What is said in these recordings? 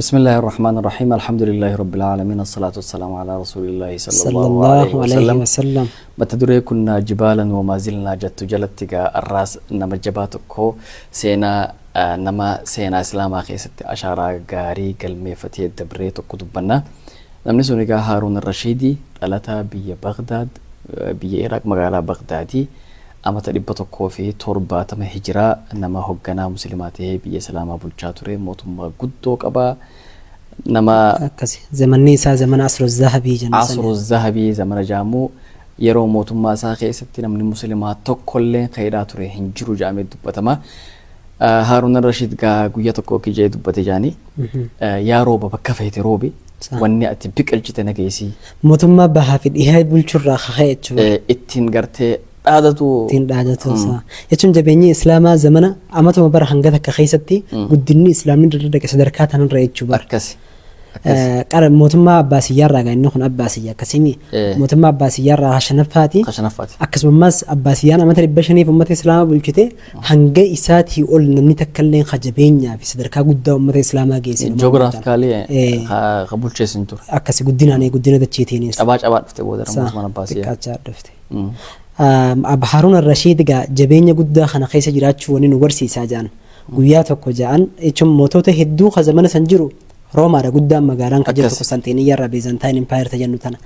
بسم الله الرحمن الرحيم الحمد لله رب العالمين الصلاة والسلام على رسول الله صلى صلى الله الله عليه عليه وسلم وسلم. بتدري كنا جبالا وما زلنا جت جلتك الراس نما جباتكو سينا نما سينا إسلام خيست أشارة غاري كلمة فتي الدبريت كتبنا نمني سونيكا هارون الرشيدي ألتا بي بغداد بي إيراك مغالا بغدادي أما تربطكو في تربة تم هجرة نما هجنا مسلماته بي سلام أبو الجاتوري موتم قدوك أبا نما أكسي زمن نيسا زمن عصر الذهبي عصر الذهبي زمن جامو يرو موتم ما ساخي ستنا من المسلمات تكلين خيرات ري هنجرو جامد دبتما هارون الرشيد قوية تكو كي جاي دبتي جاني يا روبا بكفيت روبي واني أتبك الجتنا كيسي موتم ما بها في الإهاي بلشرة خخيت شو اتين قرتي عادتو تين عادتو سا يتم جبيني إسلاما زمنا أما تما برا هنجتك خيستي قدني إسلامي ردك سدركات هن رأيت شو بر أكسي قال موتم ما أباسية راجع إنه خن أباسية كسيمي موتم ما أباسية راجع عشان فاتي أكسب ماس أباسية أنا مثل بشني في أمة الإسلام بالكتة هنجي إساتي يقول نمني تكلم خجبينيا في سدركات قدام أمة الإسلام جيسين جغرافيكالي قبول شيء سنتور أكسي قدنا أنا قدنا ده تشيتيني أباج فتي بودر موسمان أباسية كاتشار دفتي أب هارون الرشيد جا جبينيا قدّا خنا خيسة جرات شو ونين ورسي ساجان قوياتك وجان إيشم موتوته هدو خزمان سنجرو روما را قدّا مقالان كجرت قسطنطينية را بيزنطين إمباير تجنو تنا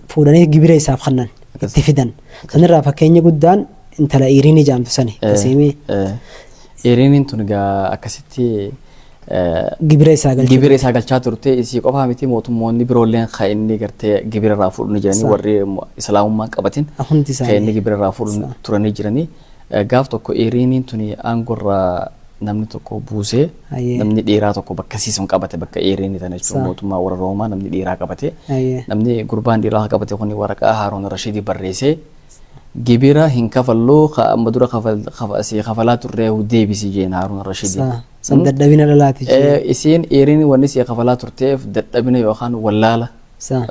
فوراني جبري ساف خنن اتفدان خنرا فكينيا قدّان انت لا إيريني جام تسني كسيمي إيريني تونجا أكاسيتي جبري ساقل شاتورتي إسي قفها متي موتموني برولين خايني قرتي جبر رافور نجاني وري إسلام ما قبتين خايني جبر رافور تراني جراني قاف توكو إيريني توني أنقر namni tokko buusee namni dhiiraa tokko bakka siisun qabate bakka eerini tana jechuun mootummaa warra Roomaa namni dhiiraa qabate namni gurbaan dhiiraa qabate kuni waraqaa Haaruun Rashidii barreessee gibira hin kafalloo amma dura kafalaa turree deebisi jeen Haaruun Rashidii san dadhabina dhalaati isiin eerini wanni si kafalaa turteef dadhabina yookaan wallaala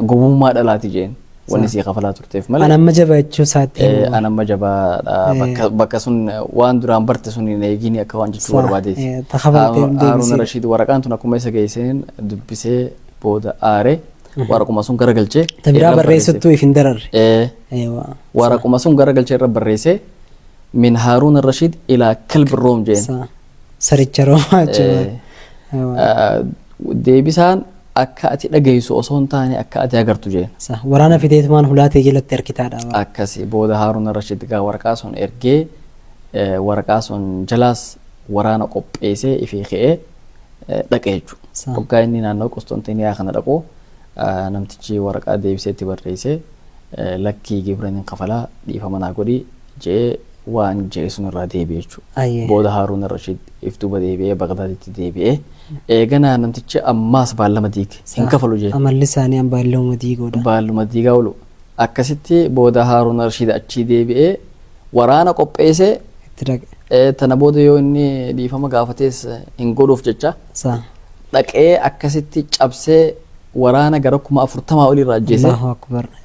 gowwummaa dhalaati jeen wanni si kafalaa turteef malee ana majaba jechuu saatti ana majaba bakka sun waan duraan barte sun eegini akka waan jechuu barbaadeeti Haaruun Rashid waraqaan tun akkuma isa geesseen dubbisee booda aare waraquma sun garagalchee tabiraa barreessattuu if hin dararre waraquma sun garagalchee irra barreessee min Haaruun Rashid ilaa kalbi room jeen saricha roomaa jechuudha deebisaan akka ati dhageysu osoo hin taane akka ati agartu jeen waraana fideetumaan hulaatee jalatti erkitaadha akkasi booda Haaruun Rashid gaa waraqaa sun ergee waraqaa sun jalaas waraana qopheessee ifii ka'ee dhaqee jechuudha waggaa inni naannoo Qosxonxiniyaa kana dhaqu namtichi waraqaa deebiseetti barreessee lakkii gibran hin kafalaa dhiifama naa godhi jee waan jee sun irraa deebi'e jechuudha booda Haaruun Rashid if duuba deebi'ee Bagdaaditti deebi'ee eeganaa namtichi ammaas baallama diige hin kafalu jee amalli isaanii an baalluma diigaa oolu akkasitti booda Haaruun Rashid achii deebi'ee waraana qopheessee tana booda yoo inni dhiifama gaafatees hin godhuuf jecha dhaqee akkasitti cabsee waraana gara 40 olirraa ajjeese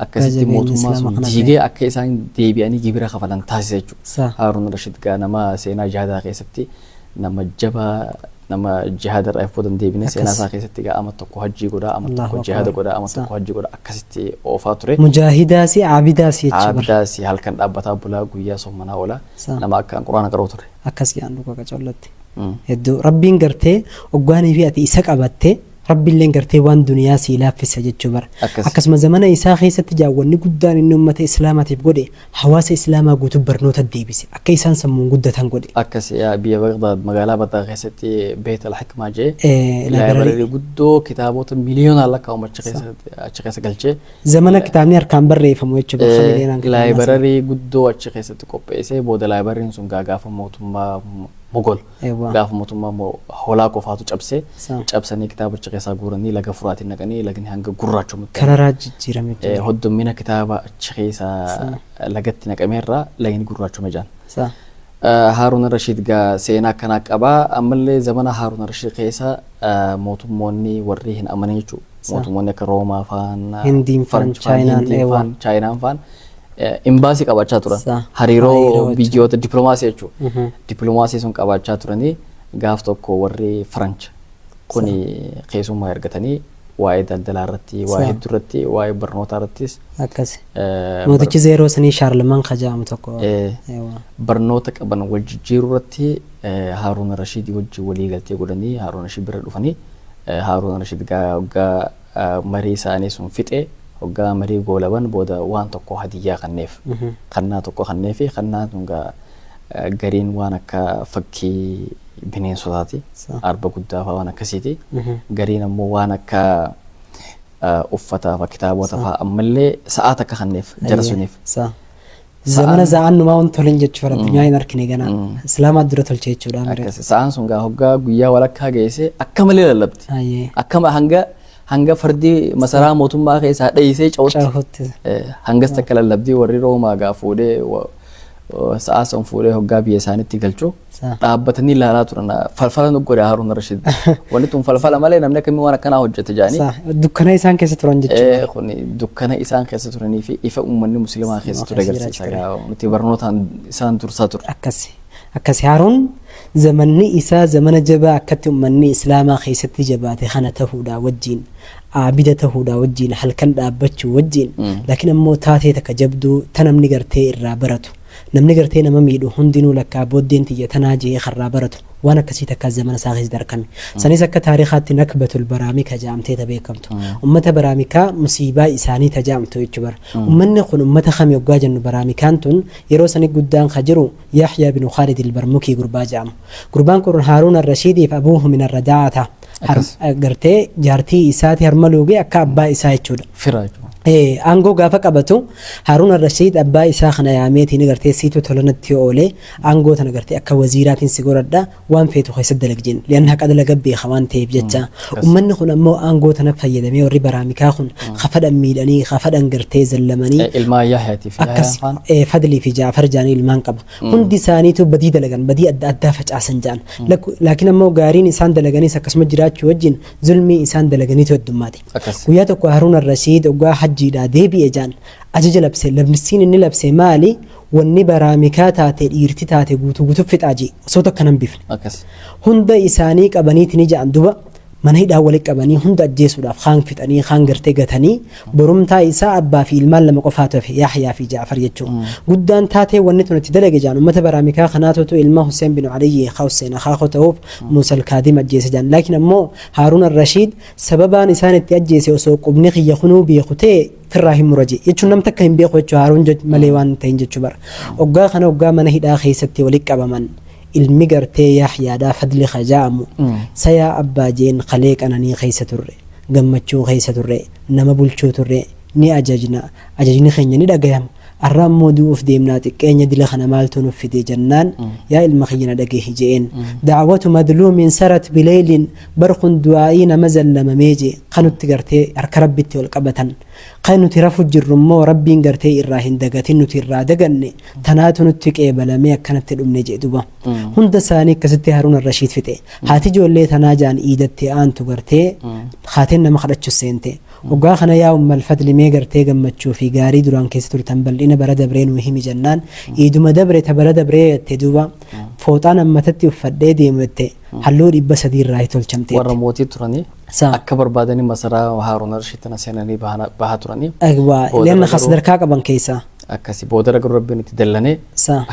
akkasitti mootummaa sun diigee akka isaan deebi'anii gibira kafalan taasise jechuudha Haaruun Rashid gaa nama seenaa jihaadaa keessatti nama jabaa nama jihada irraa ifoo dandeebine seenaa isaa keessatti gaa ama tokko hajjii godhaa ama tokko jihada godhaa ama tokko hajjii godhaa akkasitti oofaa ture mujaahidaasi aabidaasi jechuudha aabidaasi halkan dhaabbataa bulaa guyyaa sommanaa oola nama akka quraana qaroo ture akkasii aan dhuga qacollatti hedduu rabbiin gartee oggaanii fi ati isa qabattee rabbi illee gartee waan duniyaa si laaffisa jechuu bara akkasuma zamana isaa keessatti jaawwanni guddaan inni ummata islaamaatiif godhe hawaasa islaamaa guutuu barnoota deebise akka isaan sammuun guddatan godhe akkas biyya Bagdaad magaalaa Bagdaad keessatti Beet al-Hikmaa jee laayibrarii guddoo kitaabota miliyoonaan lakkaa'amu achi keessa galchee zamana kitaabni harkaan barreeffamu jechuudha laayibrarii guddoo achi keessatti qopheessee booda laayibariin sun gaafa mootummaa Mogol gaafa mootummaa hoolaa qofaatu cabsanii kitaabicha keessaa guuranii laga furaatiin naqanii lagni hanga gurraachuu kararaa jijjiirame hoddommina kitaaba achi keessaa lagatti naqameerraa lagni gurraachuu jaan Haaruun Rashid gaa seenaa akkanaa qabaa ammallee zamana Haaruun Rashid keessa mootummoonni warri hin amanin jechuudha mootummoonni akka Roomaa faan Hindiin faan Chaayinaan faan imbaasii qabaachaa turan hariiroo biyyoota dippiloomaasii jechuudha dippiloomaasii sun qabaachaa turanii gaaf tokko warri French kuni keessummaa ergatanii waa'ee daldalaa irratti waa'ee hedduu irratti waa'ee barnootaa irrattis akkas mootichi zeeroo sanii shaarlamaan kajaamu tokko barnoota qaban wal jijjiiruu irratti Haaruun Rashiid wajjin walii galtee godhanii Haaruun Rashiid bira dhufanii Haaruun Rashiid hoggaa marii isaanii sun fixee hoggaa marii goolaban booda waan tokko hadiyyaa kanneef kannaa tokko kanneefi kannaa sun gariin waan akka fakkii bineensotaati arba guddaa fa'aa waan akkasiiti gariin ammoo waan akka uffataa fi kitaabota fa'aa ammallee sa'aata akka kanneef jara suniif zamana za'aan numaa waan tolan jechuudha addunyaa hin arkine ganaa islaamaa dura tolchee jechuudha akkasi sa'aan sun gaa hoggaa guyyaa walakkaa geesse akka malee lallabdi akkama hanga fardii masaraa mootummaa keessaa dheeyisee cawutti hangas takka lallabdii warri roomaa gaa fuudhee sa'a san fuudhee hoggaa biyya isaaniitti galchuu dhaabbatanii ilaalaa turan falfala nu godhe Haaruun Rashiid wanti tun falfala malee namni akkamii waan akkanaa hojjete jaanii dukkana isaan keessa turan jechuudha kun dukkana isaan keessa turanii fi ifa uummanni musliimaa keessa ture agarsiisa nuti barnootaan isaan dursaa ture akkasi Haaruun zamanni isaa zamana jabaa akkatti uummanni islaamaa keessatti jabaate kana ta'uudhaa wajjin aabida ta'uudhaa wajjin halkan dhaabbachuu wajjin laakiin ammoo taatee takka jabduu ta namni gartee irraa baratu namni gartee nama miidhu hundinuu lakkaa booddeen tiyya tanaa jee karraa baratu waan akkasii takka zamana isaa keessatti argame sanis akka taariikhaatti nakbatul baraamika jaamtee beekamtu ummata baraamikaa musiibaa isaanii tajaamtu jechuu bara ummanni kun ummata kami yoggaa jennu baraamikaan tun yeroo sani guddaan ka jiru Yahyaa bin Khaalid al-Barmukii gurbaa jaamu gurbaan kun Haaruun Rashiidiif abuuhu min arradaata gartee jaartii isaati harmaluuge akka abbaa isaa jechuudha fira aangoo gaafa qabatu Haaruun Rashiid abbaa isaa kana yaameetiin gartee siitu tolanatti oolee aangoo tana gartee akka waziiraatiin si godhadha waan feetu keessatti dalagjin lianna haqa dalaga beeka waan ta'eef jecha ummanni kun ammoo aangoo tana fayyadamee warri baraamikaa kun khafadhan miidhanii khafadhan gartee zallamanii ilmaa Yahyaatiif akkas Fadlii fi Jaafar jaanii ilmaan qaba hundi isaaniitu badii dalagan badii adda addaa facaasan jaan laakiin ammoo gaariin isaan dalaganis akkasuma jiraachuu wajjin zulmii isaan dalaganiitu heddummaati guyyaa tokko Haaruun Rashiid oggaa hajjiidhaa deebi'e jaan ajaja labse labsiin inni labse maali wanni baraamikaa taate dhiirti taate guutuu fixaaji osoo tokko nan bifne hunda isaanii qabaniitiin ja'an duba mana hidhaa walitti qabanii hunda ajjeesuudhaaf kaan fixanii kaan gartee gatanii borumtaa isaa abbaa fi ilmaan lama qofaatu hafe Yahyaa fi Jaafar jechuudha guddaan taatee wanni tun itti dalage jaan ummata baraamikaa kanaatu ilma Hussein bin Ali Hussein akhaa ta'uuf Muusaa al-Kaadim ajjeese jaan laakiin ammoo Haaruun Rashiid sababaan isaan itti ajjeese osoo qubni xiyya kunuu beekutee firraa hin muraje jechuun namni takka hin beeku jechuu Haaruun malee waan ta'in jechuu bara oggaa kana oggaa mana hidhaa keessatti walitti qabaman ilmi gartee Yahyaadhaa Fadli khajaamu sayaa abbaa jeen qalee qananii keessa turre gammachuu keessa turre nama bulchuu turre ni ajajni keenya ni dhagayama arraan mooduu of deemnaa xiqqeenya dila kana maaltu nuuf fide jennaan yaa ilma keenya dhageehi jeen da'watu madluumin sarat bileylin barqun du'aa'ii nama zallamamee jee kanutti gartee harka rabbitti ol qabatan kan nuti rafu jirru immoo rabbiin gartee irraa hin dagatin nuti irraa daganne tanaatu nutti qeebalamee akkanatti dhumne jee duba hunda isaanii akkasitti Haaruun Rashiid fixe haati ijoollee tanaa jaan iidattee aantu gartee haateen nama kadhachuu seente oggaa kana yaa ummal Fadli mee gartee gammachuu fi gaarii duraan keessa turtan bal'ina bara dabree nu himi jennaan iiduma dabre ta bara dabree jette duba fooxaan ammatatti uffadhee deemu jette halluu 300 irraa tolchamte warra mootii turanii akka barbaadanii masaraa Haaruun Rashiid tana seenanii bahaa turanii lianna sadarkaa qaban keessaa akkasi booda ragaa rabbiin itti dallanee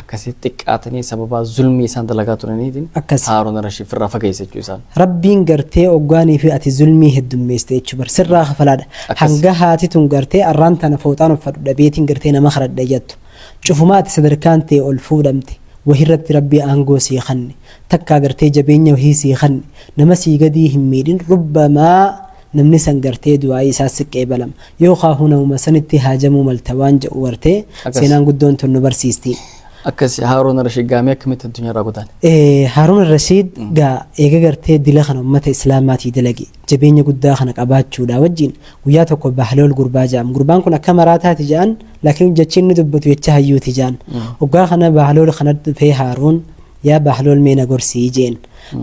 akkasi xiqqaatanii sababa zulmii isaan dalagaa turaniitiin Haaruun Rashiid firraa fageessachuu isaan rabbiin gartee oggaanii fi ati zulmii heddummeessite jechuu bar sirraa hafalaadha hanga haati tun gartee arraan tana fooxaan uffadhu dhabeetiin gartee nama kadhadha jettu cufumaa ati sadarkaan ta'e ol fuudhamte wahirratti rabbii aangoo sii kanne takkaa gartee jabeenya wahii sii kanne nama sii gadii hin miidhin rubbamaa namni san gartee du'aa isaa siqqee balam yoo kaahunuma sanitti haajamuu malta waan jedhu wartee seenaan guddoon tun nu barsiisti akkasi Haaruun Rashiid gaamee akkamitti addunyaa irraa godaan Haaruun Rashiid gaa eega gartee dila kana ummata islaamaatii dalage jabeenya guddaa kana qabaachuudha wajjin guyyaa tokko Bahlool gurbaa ja'am gurbaan kun akka maraataati ja'an laakiin jechiin ni dubbatu jecha hayyuuti ja'an oggaa kana Bahlool kana dhufee Haaruun yaa Bahlool mee na gorsii jeen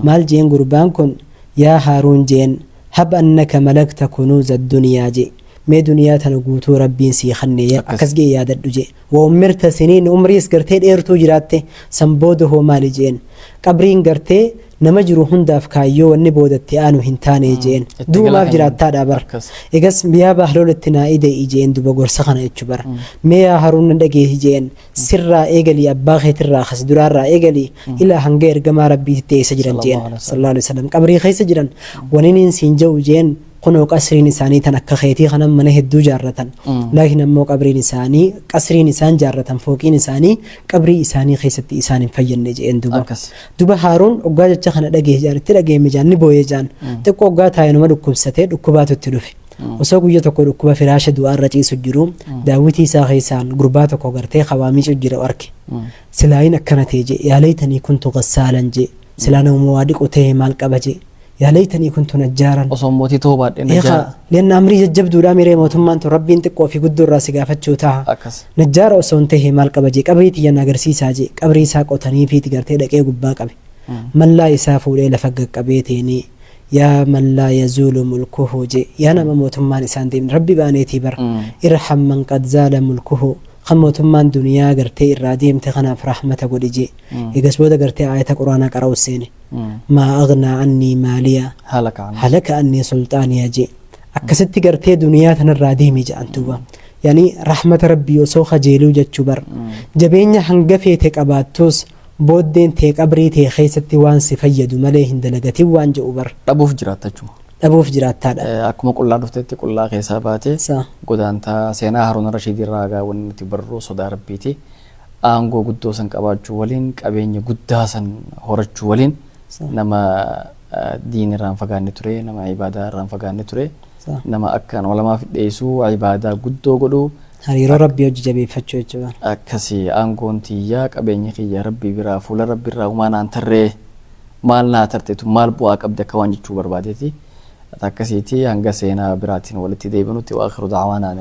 maal jeen gurbaan kun yaa Haaruun jeen hab annaka malakta kunuuza addunyaa jee mee duniyaa tana guutuu rabbiin sii kanne akkas gee yaadadhu jee wa ummirta siniin umriis gartee dheertuu jiraatte san booda hoo maali jeen qabriin gartee nama jiru hundaaf kaayyoo wanni boodatti aanu hin taane jeen duumaaf jiraattaadha bar egas biyaa bahloletti naa ide jeen duba gorsa kana jechu bar meeyaa haruun dhagee jeen sirraa eegalii abbaa keetirraa khas duraarraa eegalii ilaa hanga ergamaa rabbiitti eessa jiran jeen sallallahu alaihi wasallam qabrii keessa jiran waniniin siin ja'u jeen kunoo qasriin isaanii tan akka keetii kanan mana hedduu jaarratan laakiin ammoo qabriin isaanii qasriin isaan jaarratan fooqiin isaanii qabrii isaanii keessatti isaan hin fayyadne jeen duba haaruun oggaa jecha kana dhagee jaaritti dhagee mijaanni booyee jaan xiqqoo oggaa taa'ee nama dhukkubsatee dhukkubaatu itti dhufe osoo guyya tokko dhukkuba firaasha du'aarra ciisu jiru daawwitii isaa keessaan gurbaa tokko gartee qabaamiicu jira arke silaayin akkana ta'e je yaalaytanii kuntu qassaalan je silaa nama waa dhiqu ta'e maal qaba je yaalaytanii kuntu najjaaran osoo mootii ta'uu baadhee najjaara leenna amrii jajjabduudha miree mootummaan tun rabbiin xiqqoo fi guddoo irraa si gaafachuu ta'a najjaara osoo hin ta'e maal qaba je qabrii xiyyan agarsiisaa je qabrii isaa qotanii fiiti gartee dhaqee gubbaa qabe mallaa isaa fuudhee lafa gaqqabee ta'anii yaa man laa yazuulu mulkuhu je yaa nama mootummaan isaan deemne rabbi baaneetii bar irham man qad zaala mulkuhu kan mootummaan duniyaa gartee irraa deemte kanaaf rahmata godhi je egas booda gartee aayata quraanaa qara'u seene maa aghnaa annii maaliya halaka annii sulxaaniya je akkasitti gartee duniyaa tanarraa deeme je'an duuba yani rahmata rabbii osoo kajeeluu jechuu bar jabeenya hanga feete qabaattus booddeen tee qabrii tee keessatti waan si fayyadu malee hin dalagatin waan je'u bar dhabuuf jiraattachuma dhabuuf jiraattaadha akkuma qullaa dhuftetti qullaa keessaa baatee godaantaa seenaa Haruun Rashiid irraa gaa wanni nuti barruu sodaa rabbiiti aangoo guddoo san qabaachuu waliin qabeenya guddaa san horachuu waliin nama diin irraan fagaanne ture nama ibaadaa irraan fagaanne ture nama akkaan walamaaf dhiyeessuu ibaadaa guddoo godhuu hariiroo rabbii hojii jabeeffachuu jechuudha akkasii aangoon tiyyaa qabeenya kiyya rabbii biraa fuula rabbii irraa umaanaan tarree maal naa tarteetu maal bu'aa qabdi akka waan jechuu barbaadeeti akkasiiti hanga seenaa biraatiin walitti deebinutti wa akhiru da'waanaa